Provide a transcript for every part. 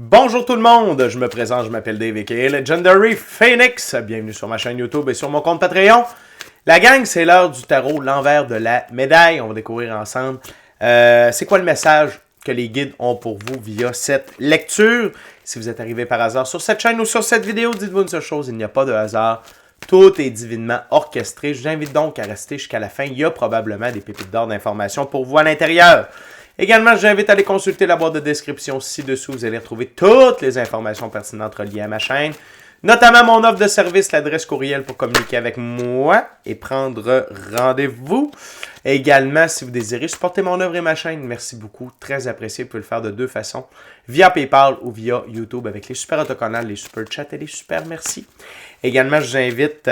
Bonjour tout le monde, je me présente, je m'appelle Dave aka Legendary Phoenix. Bienvenue sur ma chaîne YouTube et sur mon compte Patreon. La gang, c'est l'heure du tarot, l'envers de la médaille. On va découvrir ensemble c'est quoi le message que les guides ont pour vous via cette lecture. Si vous êtes arrivé par hasard sur cette chaîne ou sur cette vidéo, dites-vous une seule chose, il n'y a pas de hasard. Tout est divinement orchestré. Je vous invite donc à rester jusqu'à la fin. Il y a probablement des pépites d'or d'informations pour vous à l'intérieur. Également, je vous invite à aller consulter la boîte de description ci-dessous. Vous allez retrouver toutes les informations pertinentes reliées à ma chaîne, notamment mon offre de service, l'adresse courriel pour communiquer avec moi et prendre rendez-vous. Également, si vous désirez supporter mon œuvre et ma chaîne, merci beaucoup, très apprécié. Vous pouvez le faire de deux façons, via PayPal ou via YouTube avec les super autocollants, les super chats et les super merci. Également, je vous invite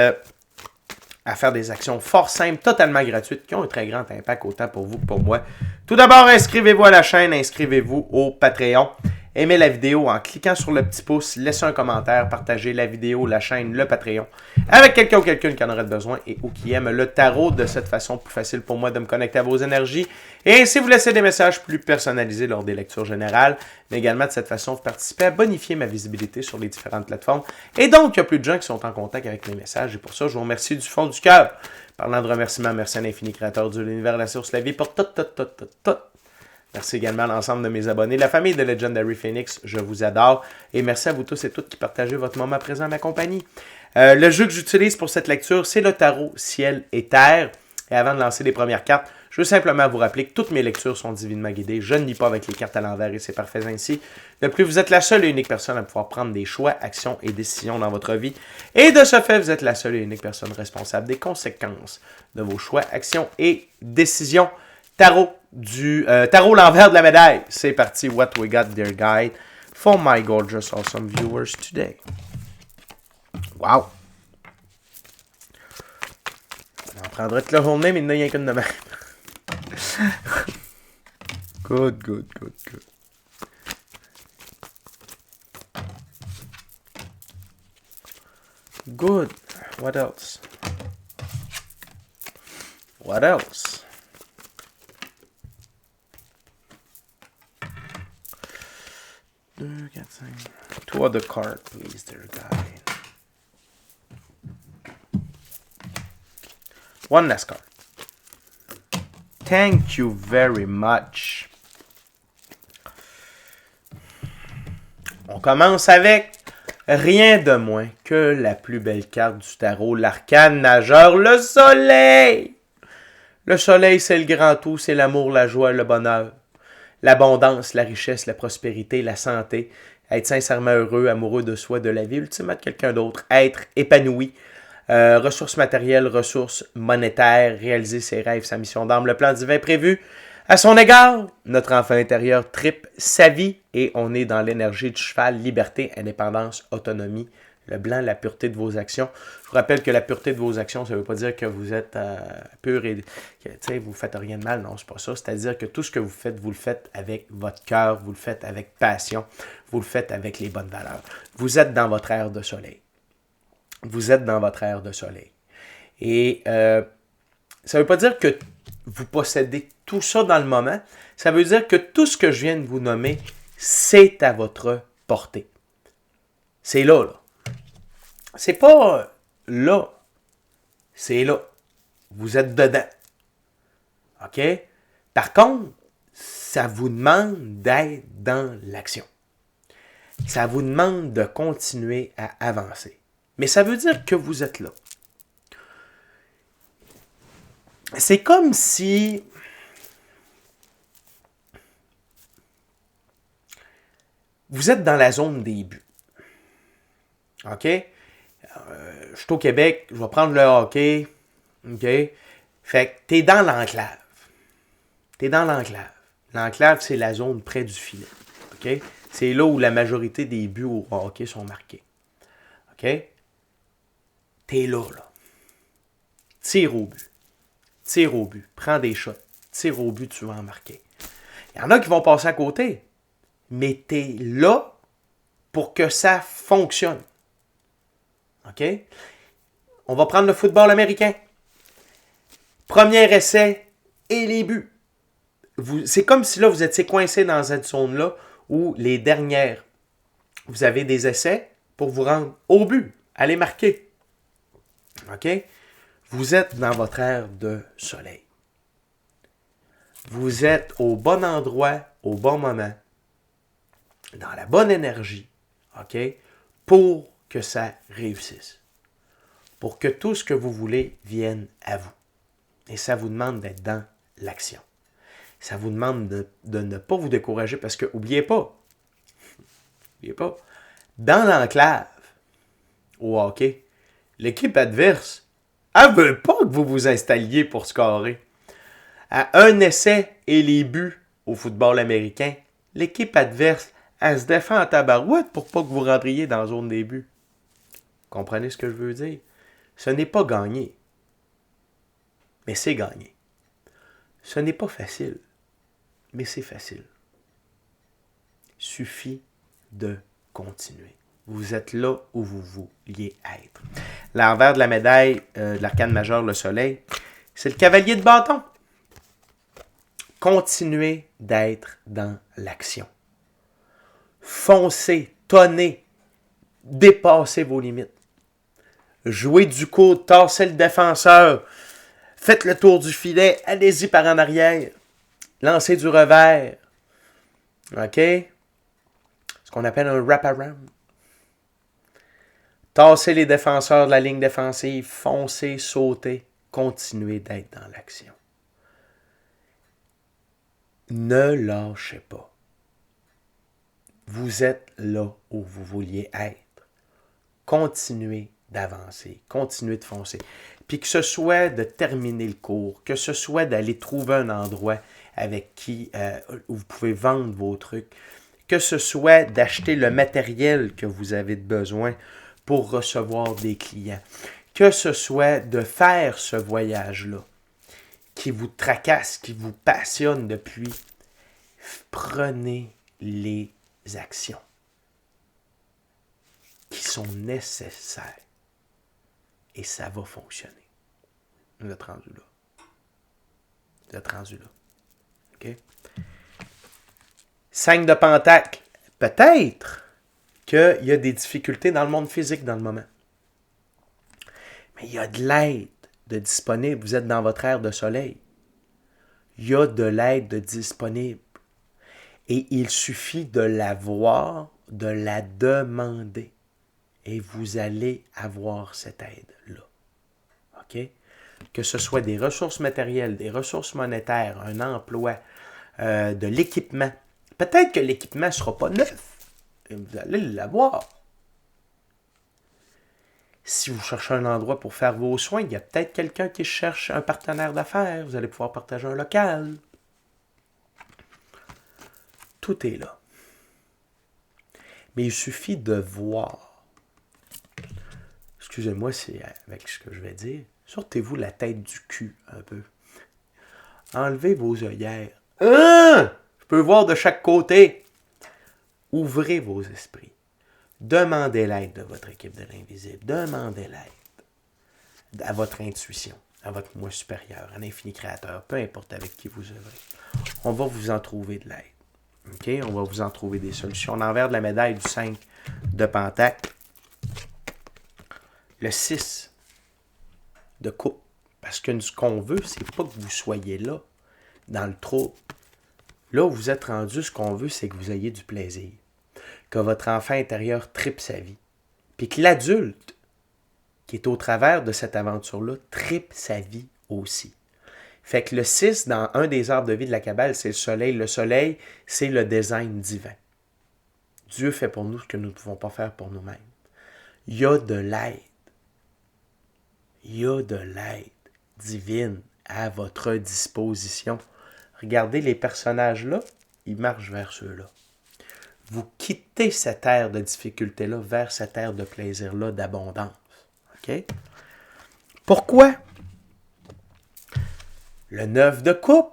à faire des actions fort simples, totalement gratuites, qui ont un très grand impact autant pour vous que pour moi. Tout d'abord, inscrivez-vous à la chaîne, inscrivez-vous au Patreon. Aimez la vidéo en cliquant sur le petit pouce, laissez un commentaire, partagez la vidéo, la chaîne, le Patreon, avec quelqu'un ou quelqu'une qui en aurait besoin et ou qui aime le tarot. De cette façon, plus facile pour moi de me connecter à vos énergies. Et ainsi, vous laissez des messages plus personnalisés lors des lectures générales. Mais également, de cette façon, vous participez à bonifier ma visibilité sur les différentes plateformes. Et donc, il y a plus de gens qui sont en contact avec mes messages. Et pour ça, je vous remercie du fond du cœur. Parlant de remerciements, merci à l'infini créateur de l'univers, la source, la vie, pour tout. Merci également à l'ensemble de mes abonnés, la famille de Legendary Phoenix, je vous adore. Et merci à vous tous et toutes qui partagez votre moment présent à ma compagnie. Le jeu que j'utilise pour cette lecture, c'est le tarot Ciel et Terre. Et avant de lancer les premières cartes, je veux simplement vous rappeler que toutes mes lectures sont divinement guidées. Je ne lis pas avec les cartes à l'envers et c'est parfait ainsi. De plus, vous êtes la seule et unique personne à pouvoir prendre des choix, actions et décisions dans votre vie. Et de ce fait, vous êtes la seule et unique personne responsable des conséquences de vos choix, actions et décisions. Tarot l'envers de la médaille. C'est parti. What we got there, guide, for my gorgeous, awesome viewers today. Wow. On en prendrait toute la journée, mais il n'y en a rien qu'une de même. Good. Good. What else? What else? Deux, quatre, cinq. Two other cards, please, dear guy. One last card. Thank you very much. On commence avec rien de moins que la plus belle carte du tarot, l'arcane nageur, le soleil. Le soleil, c'est le grand tout, c'est l'amour, la joie, le bonheur. L'abondance, la richesse, la prospérité, la santé, être sincèrement heureux, amoureux de soi, de la vie, ultimement de quelqu'un d'autre, être épanoui, ressources matérielles, ressources monétaires, réaliser ses rêves, sa mission d'âme, le plan divin prévu. À son égard, notre enfant intérieur tripe sa vie et on est dans l'énergie du cheval, liberté, indépendance, autonomie, le blanc, la pureté de vos actions. Je vous rappelle que la pureté de vos actions, ça ne veut pas dire que vous êtes pur et que vous ne faites rien de mal. Non, c'est pas ça. C'est-à-dire que tout ce que vous le faites avec votre cœur, vous le faites avec passion, vous le faites avec les bonnes valeurs. Vous êtes dans votre ère de soleil. Vous êtes dans votre ère de soleil. Et ça ne veut pas dire que vous possédez tout ça dans le moment. Ça veut dire que tout ce que je viens de vous nommer, c'est à votre portée. C'est là. C'est pas là. C'est là. Vous êtes dedans. OK? Par contre, ça vous demande d'être dans l'action. Ça vous demande de continuer à avancer. Mais ça veut dire que vous êtes là. C'est comme si vous êtes dans la zone des buts. OK? Je suis au Québec, je vais prendre le hockey. OK? Fait que t'es dans l'enclave. T'es dans l'enclave. L'enclave, c'est la zone près du filet. OK? C'est là où la majorité des buts au hockey sont marqués. OK? T'es là. Tire au but. Tire au but. Prends des shots. Tire au but, tu vas en marquer. Il y en a qui vont passer à côté. Mais t'es là pour que ça fonctionne. OK? On va prendre le football américain. Premier essai et les buts. C'est comme si là, vous étiez coincé dans cette zone-là où les dernières Vous avez des essais pour vous rendre au but. Allez marquer. OK? Vous êtes dans votre ère de soleil. Vous êtes au bon endroit, au bon moment, dans la bonne énergie, OK? Pour que ça réussisse. Pour que tout ce que vous voulez vienne à vous. Et ça vous demande d'être dans l'action. Ça vous demande de ne pas vous décourager parce que, n'oubliez pas, dans l'enclave, au hockey, l'équipe adverse, elle ne veut pas que vous vous installiez pour scorer. À un essai et les buts au football américain, l'équipe adverse, elle se défend en tabarouette pour pas que vous rentriez dans la zone des buts. Comprenez ce que je veux dire? Ce n'est pas gagné, mais c'est gagné. Ce n'est pas facile, mais c'est facile. Il suffit de continuer. Vous êtes là où vous vouliez être. L'envers de la médaille de l'arcane majeure, le soleil, c'est le cavalier de bâton. Continuez d'être dans l'action. Foncez, tonnez, dépassez vos limites. Jouez du coude, tassez le défenseur, faites le tour du filet, allez-y par en arrière, lancez du revers. OK? Ce qu'on appelle un wrap-around. Tassez les défenseurs de la ligne défensive, foncez, sautez, continuez d'être dans l'action. Ne lâchez pas. Vous êtes là où vous vouliez être. Continuez d'avancer, continuez de foncer. Puis que ce soit de terminer le cours, que ce soit d'aller trouver un endroit avec qui où vous pouvez vendre vos trucs, que ce soit d'acheter le matériel que vous avez besoin pour recevoir des clients, que ce soit de faire ce voyage-là qui vous tracasse, qui vous passionne depuis, prenez les actions qui sont nécessaires et ça va fonctionner. Vous êtes rendu là. Vous êtes rendu là. OK? 5 de pentacle. Peut-être qu'il y a des difficultés dans le monde physique dans le moment. Mais il y a de l'aide de disponible. Vous êtes dans votre ère de soleil. Il y a de l'aide de disponible. Et il suffit de la voir, de la demander. Et vous allez avoir cette aide-là. OK? Que ce soit des ressources matérielles, des ressources monétaires, un emploi, de l'équipement. Peut-être que l'équipement ne sera pas neuf. Et vous allez l'avoir. Si vous cherchez un endroit pour faire vos soins, il y a peut-être quelqu'un qui cherche un partenaire d'affaires. Vous allez pouvoir partager un local. Tout est là. Mais il suffit de voir. Excusez-moi, c'est avec ce que je vais dire. Sortez-vous la tête du cul un peu. Enlevez vos œillères. Je peux voir de chaque côté. Ouvrez vos esprits. Demandez l'aide de votre équipe de l'invisible. Demandez l'aide à votre intuition, à votre moi supérieur, à l'infini créateur, peu importe avec qui vous œuvrez. On va vous en trouver de l'aide. OK? On va vous en trouver des solutions. L'envers de la médaille du 5 de pentacle. Le 6 de coupe. Parce que ce qu'on veut, c'est pas que vous soyez là, dans le trouble. Là où vous êtes rendu, ce qu'on veut, c'est que vous ayez du plaisir. Que votre enfant intérieur tripe sa vie. Puis que l'adulte, qui est au travers de cette aventure-là, tripe sa vie aussi. Fait que le 6, dans un des arbres de vie de la Kabbale, c'est le soleil. Le soleil, c'est le design divin. Dieu fait pour nous ce que nous ne pouvons pas faire pour nous-mêmes. Il y a de l'aide. Il y a de l'aide divine à votre disposition. Regardez les personnages-là, ils marchent vers ceux-là. Vous quittez cette ère de difficulté-là vers cette ère de plaisir-là, d'abondance. OK? Pourquoi? Le 9 de coupe,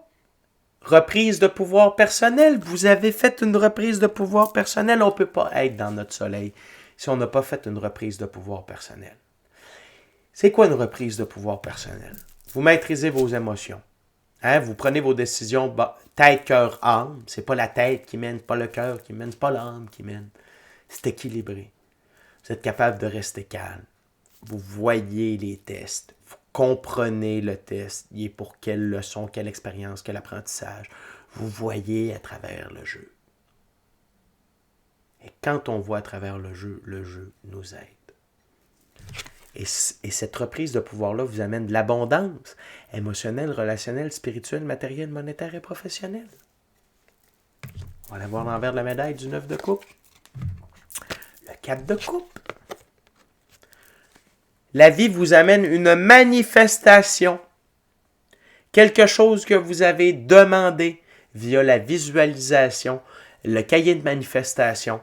reprise de pouvoir personnel. Vous avez fait une reprise de pouvoir personnel. On ne peut pas être dans notre soleil si on n'a pas fait une reprise de pouvoir personnel. C'est quoi une reprise de pouvoir personnel? Vous maîtrisez vos émotions. Hein? Vous prenez vos décisions tête, cœur, âme. C'est pas la tête qui mène, pas le cœur qui mène, pas l'âme qui mène. C'est équilibré. Vous êtes capable de rester calme. Vous voyez les tests. Vous comprenez le test. Il est pour quelle leçon, quelle expérience, quel apprentissage. Vous voyez à travers le jeu. Et quand on voit à travers le jeu nous aide. Et cette reprise de pouvoir-là vous amène de l'abondance émotionnelle, relationnelle, spirituelle, matérielle, monétaire et professionnelle. On va aller voir l'envers de la médaille du 9 de coupe. Le 4 de coupe. La vie vous amène une manifestation. Quelque chose que vous avez demandé via la visualisation, le cahier de manifestation,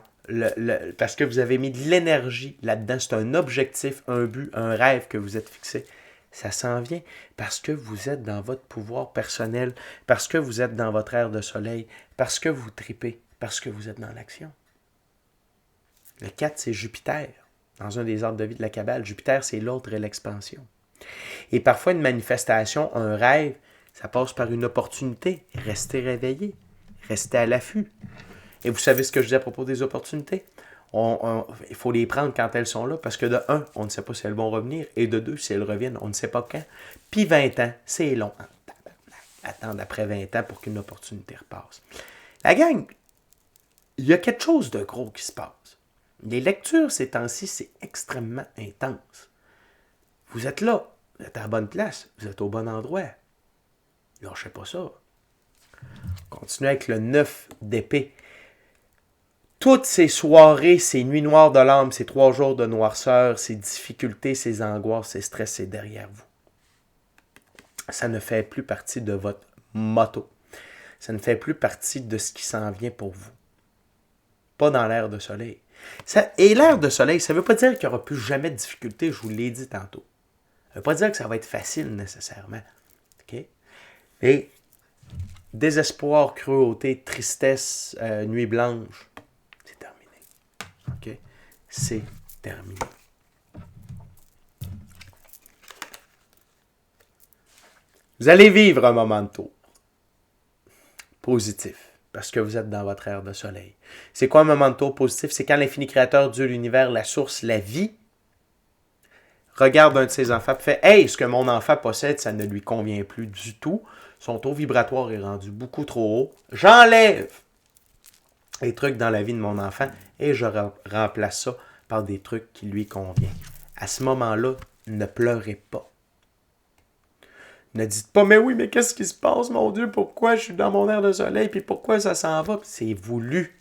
parce que vous avez mis de l'énergie là-dedans. C'est un objectif, un but, un rêve que vous êtes fixé. Ça s'en vient parce que vous êtes dans votre pouvoir personnel, parce que vous êtes dans votre ère de soleil, parce que vous tripez, parce que vous êtes dans l'action. Le 4, c'est Jupiter. Dans un des ordres de vie de la Kabbale, Jupiter, c'est l'ordre et l'expansion. Et parfois, une manifestation, un rêve, ça passe par une opportunité. Restez réveillé, restez à l'affût. Et vous savez ce que je dis à propos des opportunités? Il faut les prendre quand elles sont là, parce que de 1, on ne sait pas si elles vont revenir, et de 2, si elles reviennent, on ne sait pas quand. Puis 20 ans, c'est long. Attendre après 20 ans pour qu'une opportunité repasse. La gang, il y a quelque chose de gros qui se passe. Les lectures ces temps-ci, c'est extrêmement intense. Vous êtes là, vous êtes à la bonne place, vous êtes au bon endroit. Lâchez pas ça. Continuez avec le 9 d'épée. Toutes ces soirées, ces nuits noires de l'âme, ces 3 jours de noirceur, ces difficultés, ces angoisses, ces stress, c'est derrière vous. Ça ne fait plus partie de votre motto. Ça ne fait plus partie de ce qui s'en vient pour vous. Pas dans l'ère de soleil. Et l'ère de soleil, ça ne veut pas dire qu'il n'y aura plus jamais de difficultés, je vous l'ai dit tantôt. Ça ne veut pas dire que ça va être facile nécessairement. OK? Et désespoir, cruauté, tristesse, nuit blanche, c'est terminé. OK? C'est terminé. Vous allez vivre un moment de tour positif. Parce que vous êtes dans votre ère de soleil. C'est quoi un moment de tour positif? C'est quand l'infini créateur, Dieu, l'univers, la source, la vie, regarde un de ses enfants et fait « Hey, ce que mon enfant possède, ça ne lui convient plus du tout. Son taux vibratoire est rendu beaucoup trop haut. J'enlève les trucs dans la vie de mon enfant et je remplace ça par des trucs qui lui conviennent. » À ce moment-là, ne pleurez pas. Ne dites pas, mais oui, mais qu'est-ce qui se passe, mon Dieu? Pourquoi je suis dans mon air de soleil? Puis pourquoi ça s'en va? C'est voulu.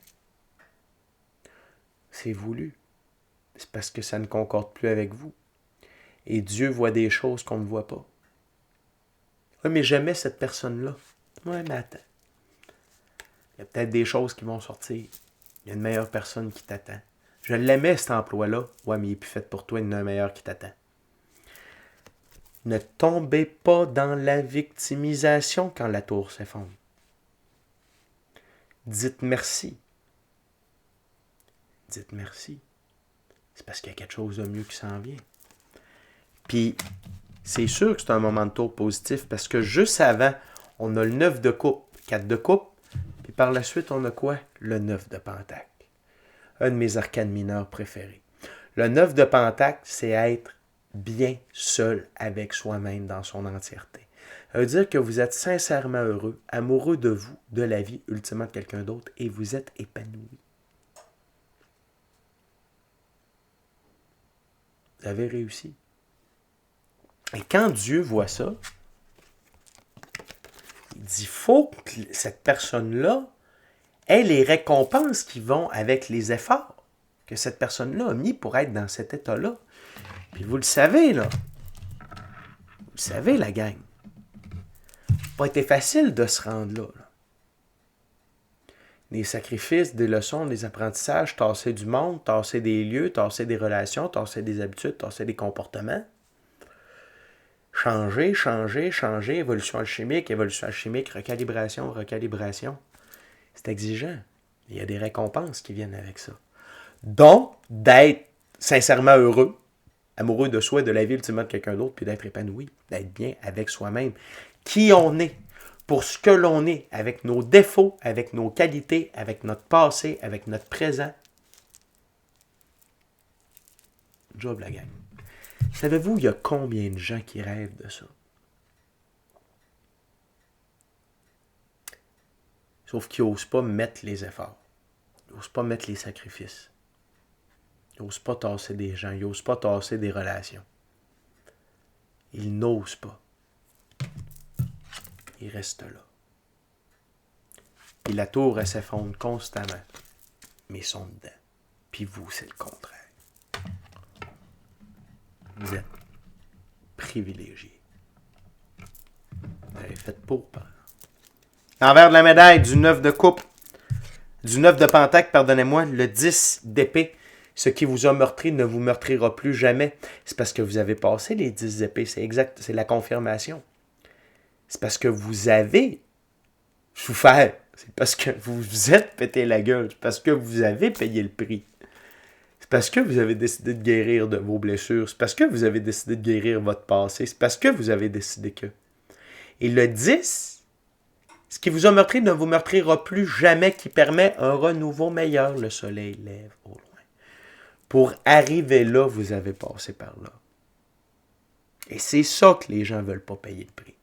C'est voulu. C'est parce que ça ne concorde plus avec vous. Et Dieu voit des choses qu'on ne voit pas. Oui, mais j'aimais cette personne-là. Oui, mais attends. Il y a peut-être des choses qui vont sortir. Il y a une meilleure personne qui t'attend. Je l'aimais, cet emploi-là. Oui, mais il n'est plus fait pour toi, il y en a un meilleur qui t'attend. Ne tombez pas dans la victimisation quand la tour s'effondre. Dites merci. Dites merci. C'est parce qu'il y a quelque chose de mieux qui s'en vient. Puis, c'est sûr que c'est un moment de tour positif parce que juste avant, on a le 9 de coupe, 4 de coupe, puis par la suite, on a quoi? Le 9 de pentacle. Un de mes arcanes mineurs préférés. Le 9 de pentacle, c'est être bien seul avec soi-même dans son entièreté. Ça veut dire que vous êtes sincèrement heureux, amoureux de vous, de la vie, ultimement de quelqu'un d'autre, et vous êtes épanoui. Vous avez réussi. Et quand Dieu voit ça, il dit, faut que cette personne-là ait les récompenses qui vont avec les efforts que cette personne-là a mis pour être dans cet état-là. Puis vous le savez, là. Vous le savez, la gang. Ça n'a pas été facile de se rendre là. Des sacrifices, des leçons, des apprentissages, tasser du monde, tasser des lieux, tasser des relations, tasser des habitudes, tasser des comportements. Changer, évolution alchimique, recalibration. C'est exigeant. Il y a des récompenses qui viennent avec ça. Donc, d'être sincèrement heureux, amoureux de soi, de la vie ultimement de quelqu'un d'autre, puis d'être épanoui, d'être bien avec soi-même. Qui on est, pour ce que l'on est, avec nos défauts, avec nos qualités, avec notre passé, avec notre présent. job, la gang. Savez-vous, il y a combien de gens qui rêvent de ça? Sauf qu'ils n'osent pas mettre les efforts. Ils n'osent pas mettre les sacrifices. Ils n'osent pas tasser des gens. Ils n'osent pas tasser des relations. Ils n'osent pas. Ils restent là. Puis la tour, elle s'effondre constamment. Mais ils sont dedans. Puis vous, c'est le contraire. Vous êtes privilégiés. Vous avez fait pour, par exemple. L'envers de la médaille, du 9 de coupe, du 9 de pentacle, pardonnez-moi, le 10 d'épée. Ce qui vous a meurtri ne vous meurtrira plus jamais. C'est parce que vous avez passé les 10 épées. C'est exact, c'est la confirmation. C'est parce que vous avez souffert. C'est parce que vous vous êtes pété la gueule. C'est parce que vous avez payé le prix. C'est parce que vous avez décidé de guérir de vos blessures. C'est parce que vous avez décidé de guérir votre passé. C'est parce que vous avez décidé que. Et le 10, ce qui vous a meurtri ne vous meurtrira plus jamais, qui permet un renouveau meilleur. Le soleil lève au loin. Pour arriver là, vous avez passé par là. Et c'est ça que les gens ne veulent pas payer le prix.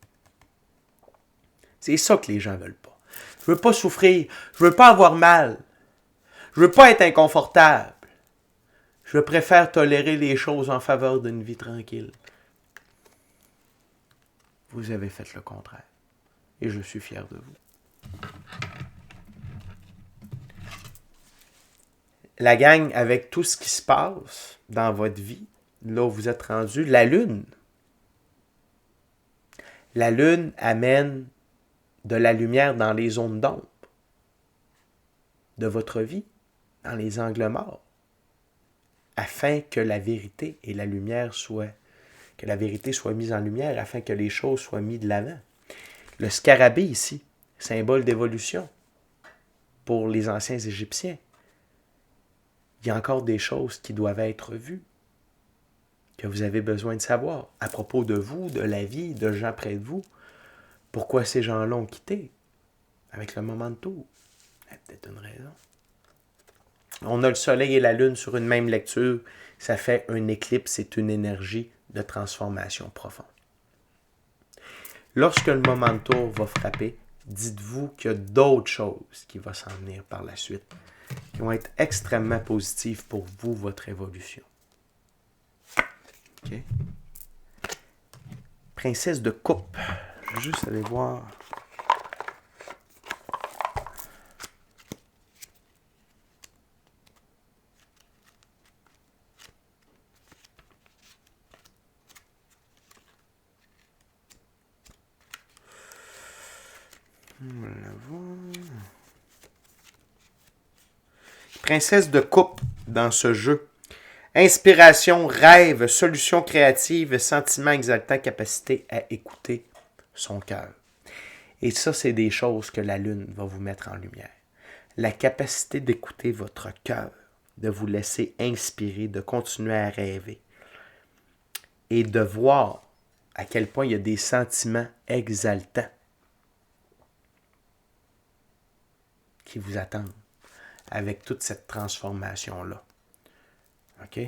C'est ça que les gens ne veulent pas. Je veux pas souffrir. Je veux pas avoir mal. Je veux pas être inconfortable. Je préfère tolérer les choses en faveur d'une vie tranquille. Vous avez fait le contraire. Et je suis fier de vous. La gang, avec tout ce qui se passe dans votre vie, là où vous êtes rendu, la Lune amène de la lumière dans les zones d'ombre de votre vie, dans les angles morts, afin que la vérité et la lumière soient, que la vérité soit mise en lumière, afin que les choses soient mises de l'avant. Le scarabée ici, symbole d'évolution pour les anciens Égyptiens. Il y a encore des choses qui doivent être vues, que vous avez besoin de savoir, à propos de vous, de la vie, de gens près de vous. Pourquoi ces gens-là ont quitté avec le moment de tour? Il y a peut-être une raison. On a le soleil et la lune sur une même lecture. Ça fait un éclipse, c'est une énergie de transformation profonde. Lorsque le moment de tour va frapper, dites-vous qu'il y a d'autres choses qui vont s'en venir par la suite, qui vont être extrêmement positives pour vous, votre évolution. OK? Princesse de coupe. Je vais juste aller voir. Princesse de coupe dans ce jeu. Inspiration, rêve, solution créative, sentiment exaltant, capacité à écouter son cœur. Et ça, c'est des choses que la Lune va vous mettre en lumière. La capacité d'écouter votre cœur, de vous laisser inspirer, de continuer à rêver et de voir à quel point il y a des sentiments exaltants qui vous attendent avec toute cette transformation-là. OK?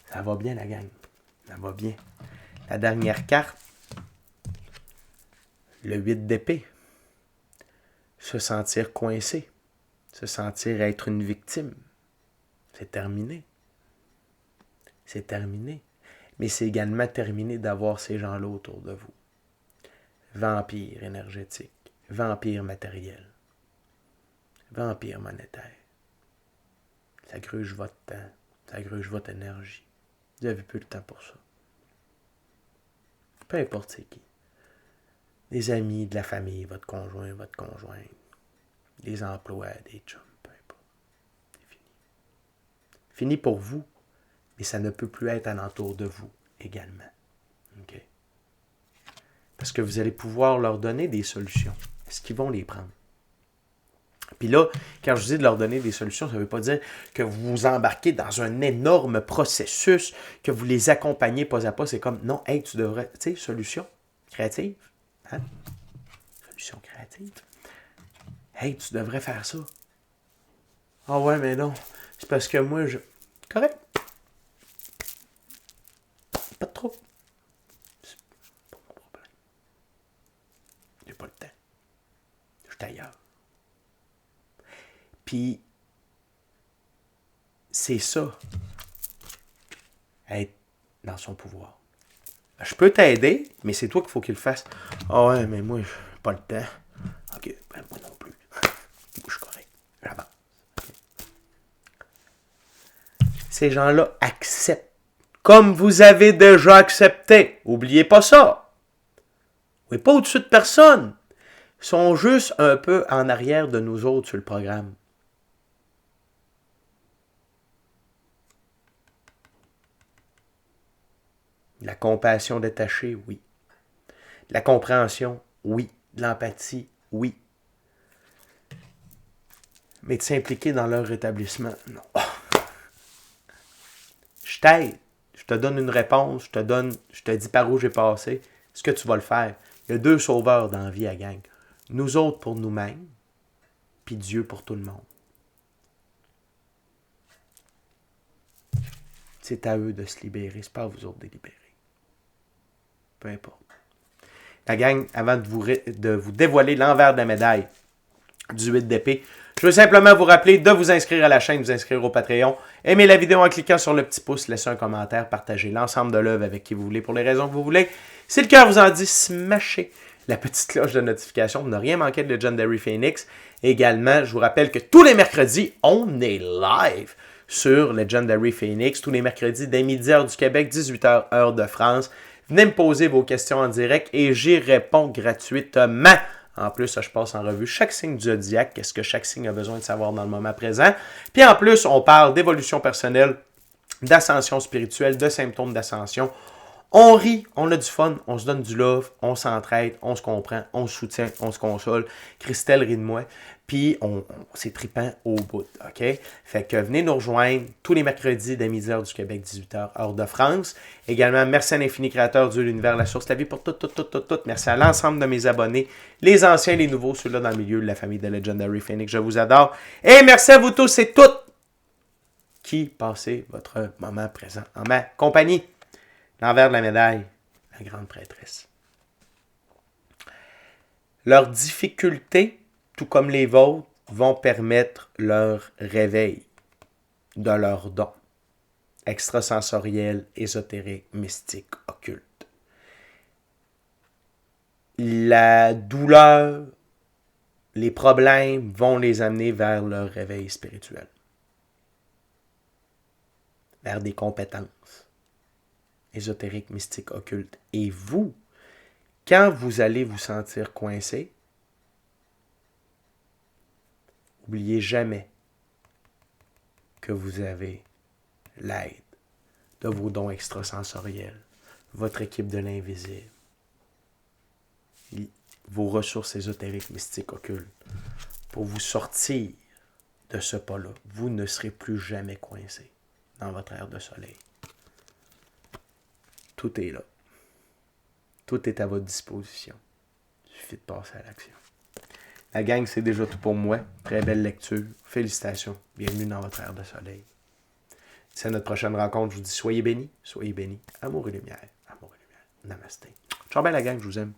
Ça va bien, la gang. Ça va bien. La dernière carte, le 8 d'épée. Se sentir coincé. Se sentir être une victime. C'est terminé. C'est terminé. Mais c'est également terminé d'avoir ces gens-là autour de vous. Vampire énergétique. Vampire matériel. Vampire monétaire. Ça gruge votre temps. Ça gruge votre énergie. Vous n'avez plus le temps pour ça. Peu importe c'est qui. Des amis, de la famille, votre conjoint, votre conjointe. Des emplois, des chums, peu importe. C'est fini. Fini pour vous, mais ça ne peut plus être alentour de vous également. OK? Parce que vous allez pouvoir leur donner des solutions. Est-ce qu'ils vont les prendre? Puis là, quand je vous dis de leur donner des solutions, ça ne veut pas dire que vous vous embarquez dans un énorme processus, que vous les accompagnez pas à pas. C'est comme, non, hey, tu devrais, tu sais, solution créative. Hein? Solution créative. Hey, tu devrais faire ça. Ah ouais, mais non. C'est parce que moi, je... Correct. Pas de trop. C'est pas mon problème. J'ai pas le temps. Je suis ailleurs. Puis, c'est ça. Être dans son pouvoir. Je peux t'aider, mais c'est toi qu'il faut qu'il le fasse. Ah ouais, mais moi, j'ai pas le temps. Ok, ben moi non plus. Moi, je suis correct. J'avance. Okay. Ces gens-là acceptent. Comme vous avez déjà accepté. Oubliez pas ça. Vous n'êtes pas au-dessus de personne. Ils sont juste un peu en arrière de nous autres sur le programme. La compassion détachée, oui. La compréhension, oui. De l'empathie, oui. Mais de s'impliquer dans leur rétablissement, non. Je t'aide. Je te donne une réponse. Je te dis par où j'ai passé. Est-ce que tu vas le faire? Il y a 2 sauveurs dans la vie à gang. Nous autres pour nous-mêmes, puis Dieu pour tout le monde. C'est à eux de se libérer. C'est pas à vous autres de libérer. Peu importe. La gang, avant de vous dévoiler l'envers de la médaille du 8 d'épée, je veux simplement vous rappeler de vous inscrire à la chaîne, vous inscrire au Patreon. Aimez la vidéo en cliquant sur le petit pouce, laissez un commentaire, partagez l'ensemble de l'œuvre avec qui vous voulez pour les raisons que vous voulez. Si le cœur vous en dit, smashez la petite cloche de notification pour ne rien manquer de Legendary Phoenix. Également, je vous rappelle que tous les mercredis, on est live sur Legendary Phoenix. Tous les mercredis, dès midi heure du Québec, 18h heure de France. Venez me poser vos questions en direct et j'y réponds gratuitement. En plus, je passe en revue chaque signe du zodiaque, qu'est-ce que chaque signe a besoin de savoir dans le moment présent. Puis en plus, on parle d'évolution personnelle, d'ascension spirituelle, de symptômes d'ascension. On rit, on a du fun, on se donne du love, on s'entraide, on se comprend, on se soutient, on se console. Christelle rit de moi, puis c'est trippant au bout, OK? Fait que venez nous rejoindre tous les mercredis dès midi heure du Québec, 18h heure de France. Également, merci à l'infini créateur, Dieu, l'univers, la source, la vie pour tout. Merci à l'ensemble de mes abonnés, les anciens, les nouveaux, ceux-là dans le milieu de la famille de Legendary Phoenix. Je vous adore. Et merci à vous tous et toutes qui passez votre moment présent en ma compagnie. L'envers de la médaille, la grande prêtresse. Leurs difficultés, tout comme les vôtres, vont permettre leur réveil de leurs dons extrasensoriels, ésotériques, mystiques, occultes. La douleur, les problèmes vont les amener vers leur réveil spirituel, vers des compétences ésotérique, mystique, occulte. Et vous, quand vous allez vous sentir coincé, n'oubliez jamais que vous avez l'aide de vos dons extrasensoriels, votre équipe de l'invisible, vos ressources ésotériques, mystiques, occultes, pour vous sortir de ce pas-là. Vous ne serez plus jamais coincé dans votre ère de soleil. Tout est là. Tout est à votre disposition. Il suffit de passer à l'action. La gang, c'est déjà tout pour moi. Très belle lecture. Félicitations. Bienvenue dans votre ère de soleil. C'est notre prochaine rencontre. Je vous dis soyez bénis. Soyez bénis. Amour et lumière. Amour et lumière. Namasté. Ciao, belle la gang. Je vous aime.